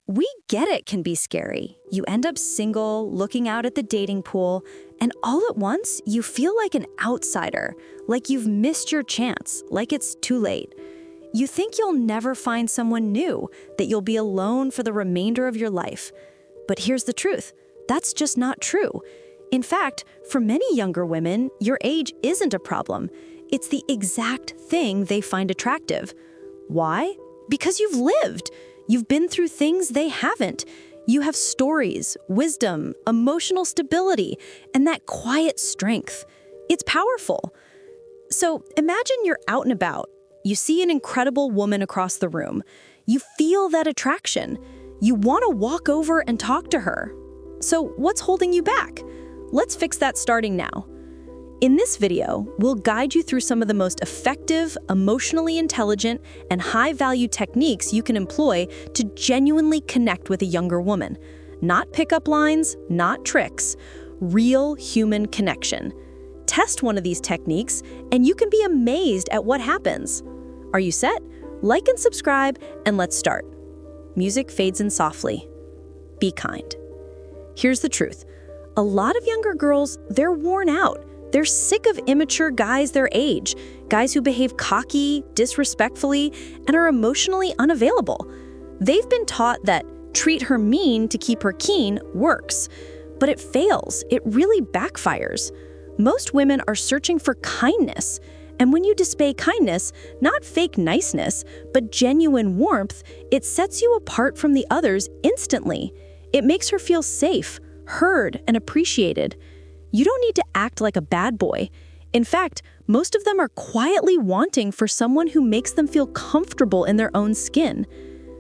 We get it can be scary. You end up single, looking out at the dating pool, and all at once, you feel like an outsider, like you've missed your chance, like it's too late. You think you'll never find someone new, that you'll be alone for the remainder of your life. But here's the truth. That's just not true. In fact, for many younger women, your age isn't a problem. It's the exact thing they find attractive. Why? Because you've lived. You've been through things they haven't. You have stories, wisdom, emotional stability, and that quiet strength. It's powerful. So imagine you're out and about. You see an incredible woman across the room. You feel that attraction. You want to walk over and talk to her. So what's holding you back? Let's fix that starting now. In this video, we'll guide you through some of the most effective, emotionally intelligent, and high-value techniques you can employ to genuinely connect with a younger woman. Not pickup lines, not tricks, real human connection. Test one of these techniques, and you can be amazed at what happens. Are you set? Like and subscribe, and let's start. Music fades in softly. Be kind. Here's the truth. A lot of younger girls, they're worn out. They're sick of immature guys their age, guys who behave cocky, disrespectfully, and are emotionally unavailable. They've been taught that treat her mean to keep her keen works, but it fails. It really backfires. Most women are searching for kindness, and when you display kindness, not fake niceness, but genuine warmth, it sets you apart from the others instantly. It makes her feel safe, heard, and appreciated. You don't need to act like a bad boy. In fact, most of them are quietly wanting for someone who makes them feel comfortable in their own skin.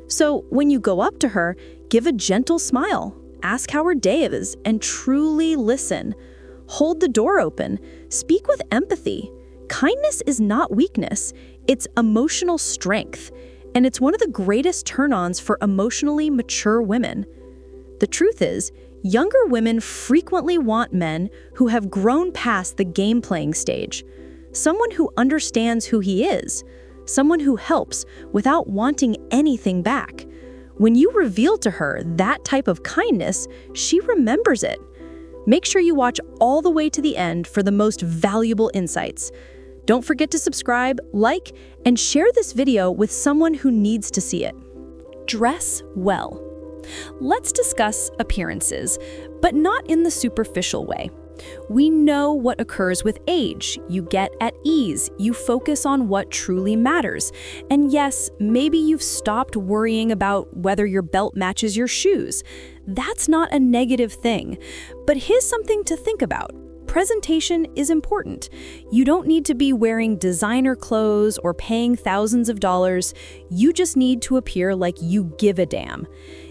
So when you go up to her, give a gentle smile, ask how her day is, and truly listen. Hold the door open, speak with empathy. Kindness is not weakness, it's emotional strength, and it's one of the greatest turn-ons for emotionally mature women. The truth is, younger women frequently want men who have grown past the game-playing stage. Someone who understands who he is. Someone who helps without wanting anything back. When you reveal to her that type of kindness, she remembers it. Make sure you watch all the way to the end for the most valuable insights. Don't forget to subscribe, like, and share this video with someone who needs to see it. Dress well. Let's discuss appearances, but not in the superficial way. We know what occurs with age. You get at ease, you focus on what truly matters. And yes, maybe you've stopped worrying about whether your belt matches your shoes. That's not a negative thing. But here's something to think about. Presentation is important. You don't need to be wearing designer clothes or paying thousands of dollars. You just need to appear like you give a damn.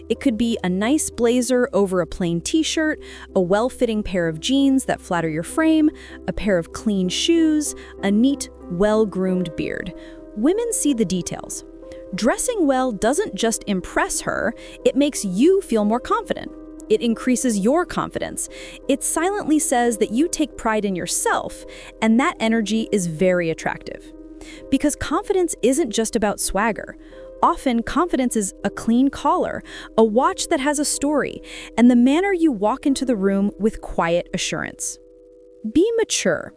It could be a nice blazer over a plain t-shirt, a well-fitting pair of jeans that flatter your frame, a pair of clean shoes, a neat, well-groomed beard. Women see the details. Dressing well doesn't just impress her, it makes you feel more confident. It increases your confidence. It silently says that you take pride in yourself, and that energy is very attractive. Because confidence isn't just about swagger. Often, confidence is a clean collar, a watch that has a story, and the manner you walk into the room with quiet assurance. Be mature.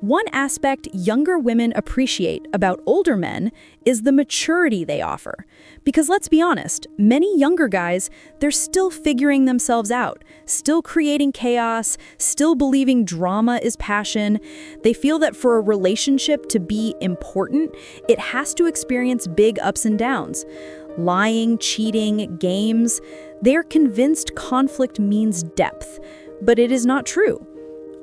One aspect younger women appreciate about older men is the maturity they offer. Because let's be honest, many younger guys, they're still figuring themselves out, still creating chaos, still believing drama is passion. They feel that for a relationship to be important, it has to experience big ups and downs. Lying, cheating, games, they're convinced conflict means depth, but it is not true.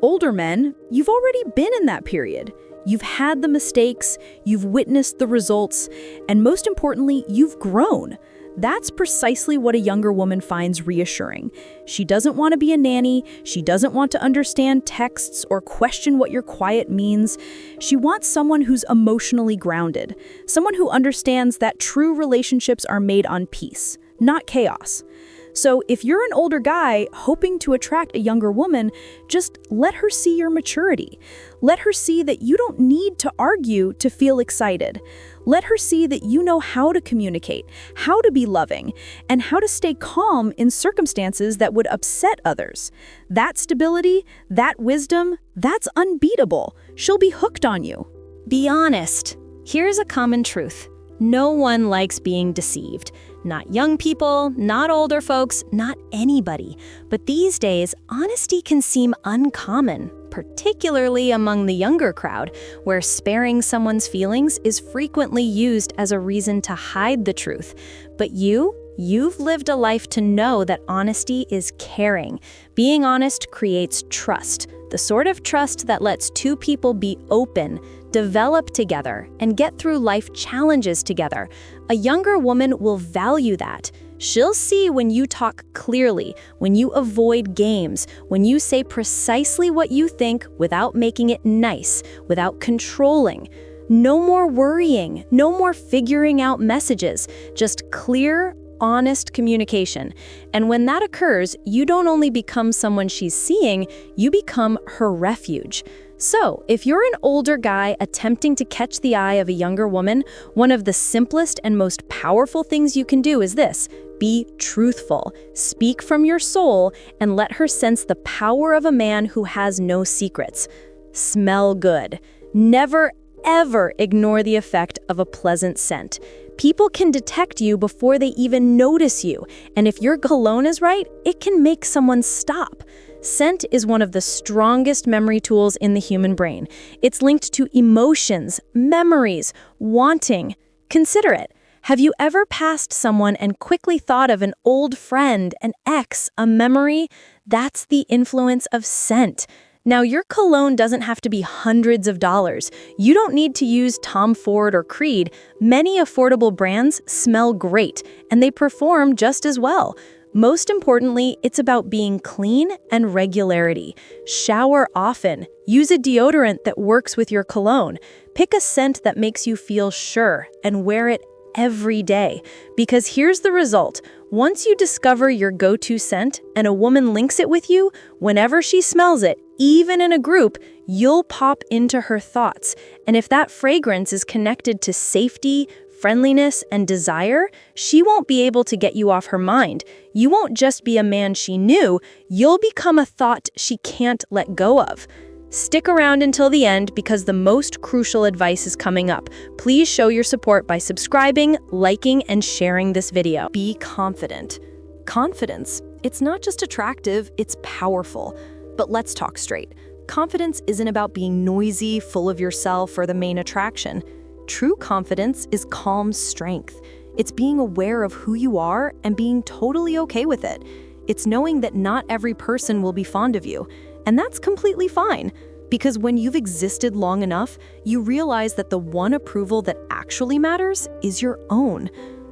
Older men, you've already been in that period. You've had the mistakes, you've witnessed the results, and most importantly, you've grown. That's precisely what a younger woman finds reassuring. She doesn't want to be a nanny, she doesn't want to understand texts or question what your quiet means. She wants someone who's emotionally grounded, someone who understands that true relationships are made on peace, not chaos. So if you're an older guy hoping to attract a younger woman, just let her see your maturity. Let her see that you don't need to argue to feel excited. Let her see that you know how to communicate, how to be loving, and how to stay calm in circumstances that would upset others. That stability, that wisdom, that's unbeatable. She'll be hooked on you. Be honest. Here's a common truth. No one likes being deceived. Not young people, not older folks, not anybody. But these days, honesty can seem uncommon, particularly among the younger crowd, where sparing someone's feelings is frequently used as a reason to hide the truth. But you've lived a life to know that honesty is caring. Being honest creates trust, the sort of trust that lets two people be open, develop together, and get through life challenges together. A younger woman will value that. She'll see when you talk clearly, when you avoid games, when you say precisely what you think without making it nice, without controlling. No more worrying, no more figuring out messages, just clear, honest communication. And when that occurs, you don't only become someone she's seeing, you become her refuge. So, if you're an older guy attempting to catch the eye of a younger woman, one of the simplest and most powerful things you can do is this: be truthful, speak from your soul, and let her sense the power of a man who has no secrets. Smell good. Never, ever ignore the effect of a pleasant scent. People can detect you before they even notice you, and if your cologne is right, it can make someone stop. Scent is one of the strongest memory tools in the human brain. It's linked to emotions, memories, wanting. Consider it. Have you ever passed someone and quickly thought of an old friend, an ex, a memory? That's the influence of scent. Now, your cologne doesn't have to be hundreds of dollars. You don't need to use Tom Ford or Creed. Many affordable brands smell great, and they perform just as well. Most importantly, it's about being clean and regularity. Shower often. Use a deodorant that works with your cologne. Pick a scent that makes you feel sure and wear it every day. Because here's the result. Once you discover your go-to scent and a woman links it with you, whenever she smells it, even in a group, you'll pop into her thoughts. And if that fragrance is connected to safety, friendliness, and desire, she won't be able to get you off her mind. You won't just be a man she knew, you'll become a thought she can't let go of. Stick around until the end because the most crucial advice is coming up. Please show your support by subscribing, liking, and sharing this video. Be confident. Confidence, it's not just attractive, it's powerful. But let's talk straight. Confidence isn't about being noisy, full of yourself, or the main attraction. True confidence is calm strength. It's being aware of who you are and being totally okay with it. It's knowing that not every person will be fond of you. And that's completely fine. Because when you've existed long enough, you realize that the one approval that actually matters is your own.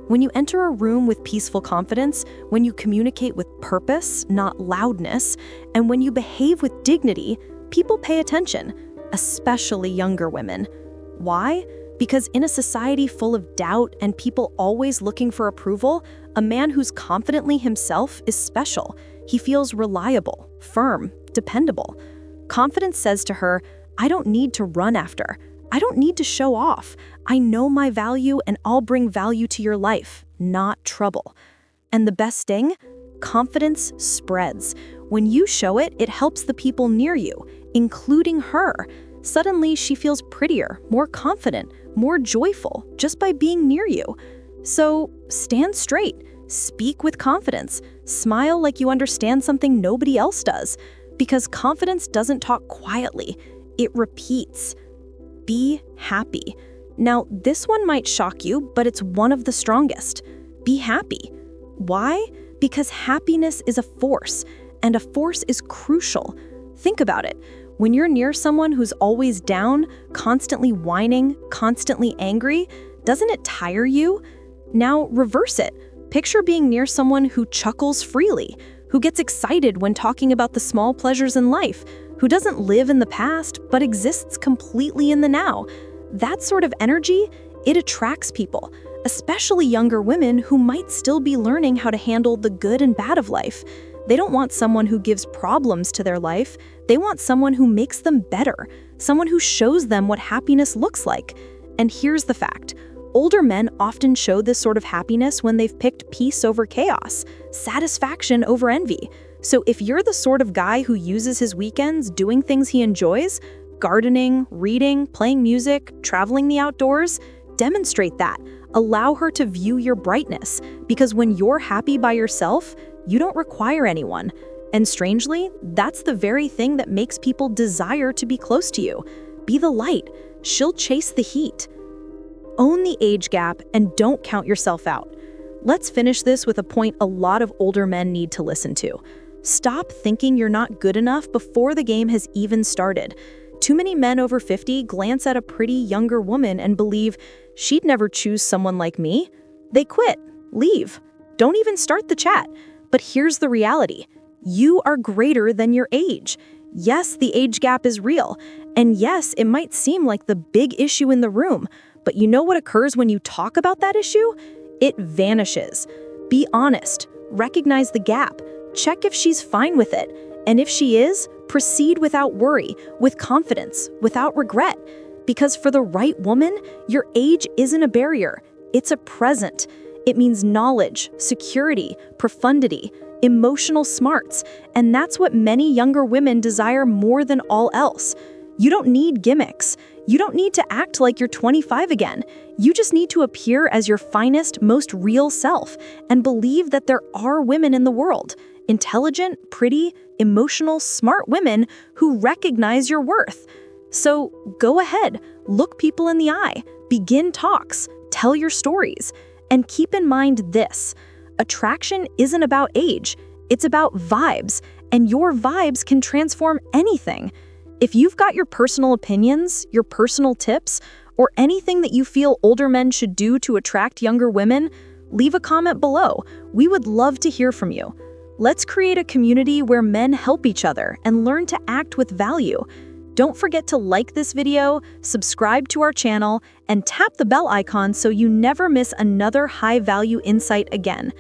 When you enter a room with peaceful confidence, when you communicate with purpose, not loudness, and when you behave with dignity, people pay attention, especially younger women. Why? Because in a society full of doubt and people always looking for approval, a man who's confidently himself is special. He feels reliable, firm, dependable. Confidence says to her, I don't need to run after. I don't need to show off. I know my value and I'll bring value to your life, not trouble. And the best thing? Confidence spreads. When you show it, it helps the people near you, including her. Suddenly, she feels prettier, more confident, more joyful just by being near you. So stand straight, speak with confidence, smile like you understand something nobody else does. Because confidence doesn't talk quietly, it repeats. Be happy. Now, this one might shock you, but it's one of the strongest. Be happy. Why? Because happiness is a force, and a force is crucial. Think about it. When you're near someone who's always down, constantly whining, constantly angry, doesn't it tire you? Now reverse it. Picture being near someone who chuckles freely, who gets excited when talking about the small pleasures in life, who doesn't live in the past but exists completely in the now. That sort of energy, it attracts people, especially younger women who might still be learning how to handle the good and bad of life. They don't want someone who gives problems to their life. They want someone who makes them better, someone who shows them what happiness looks like. And here's the fact. Older men often show this sort of happiness when they've picked peace over chaos, satisfaction over envy. So if you're the sort of guy who uses his weekends doing things he enjoys, gardening, reading, playing music, traveling the outdoors, demonstrate that. Allow her to view your brightness, because when you're happy by yourself, you don't require anyone. And strangely, that's the very thing that makes people desire to be close to you. Be the light. She'll chase the heat. Own the age gap and don't count yourself out. Let's finish this with a point a lot of older men need to listen to. Stop thinking you're not good enough before the game has even started. Too many men over 50 glance at a pretty younger woman and believe, she'd never choose someone like me. They quit, leave, don't even start the chat. But here's the reality. You are greater than your age. Yes, the age gap is real. And yes, it might seem like the big issue in the room. But you know what occurs when you talk about that issue? It vanishes. Be honest. Recognize the gap. Check if she's fine with it. And if she is, proceed without worry, with confidence, without regret. Because for the right woman, your age isn't a barrier. It's a present. It means knowledge, security, profundity, emotional smarts. And that's what many younger women desire more than all else. You don't need gimmicks. You don't need to act like you're 25 again. You just need to appear as your finest, most real self and believe that there are women in the world. Intelligent, pretty, emotional, smart women who recognize your worth. So go ahead, look people in the eye, begin talks, tell your stories, and keep in mind this: attraction isn't about age, it's about vibes, and your vibes can transform anything. If you've got your personal opinions, your personal tips, or anything that you feel older men should do to attract younger women, leave a comment below. We would love to hear from you. Let's create a community where men help each other and learn to act with value. Don't forget to like this video, subscribe to our channel, and tap the bell icon so you never miss another high-value insight again.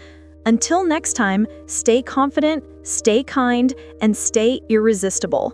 Until next time, stay confident, stay kind, and stay irresistible.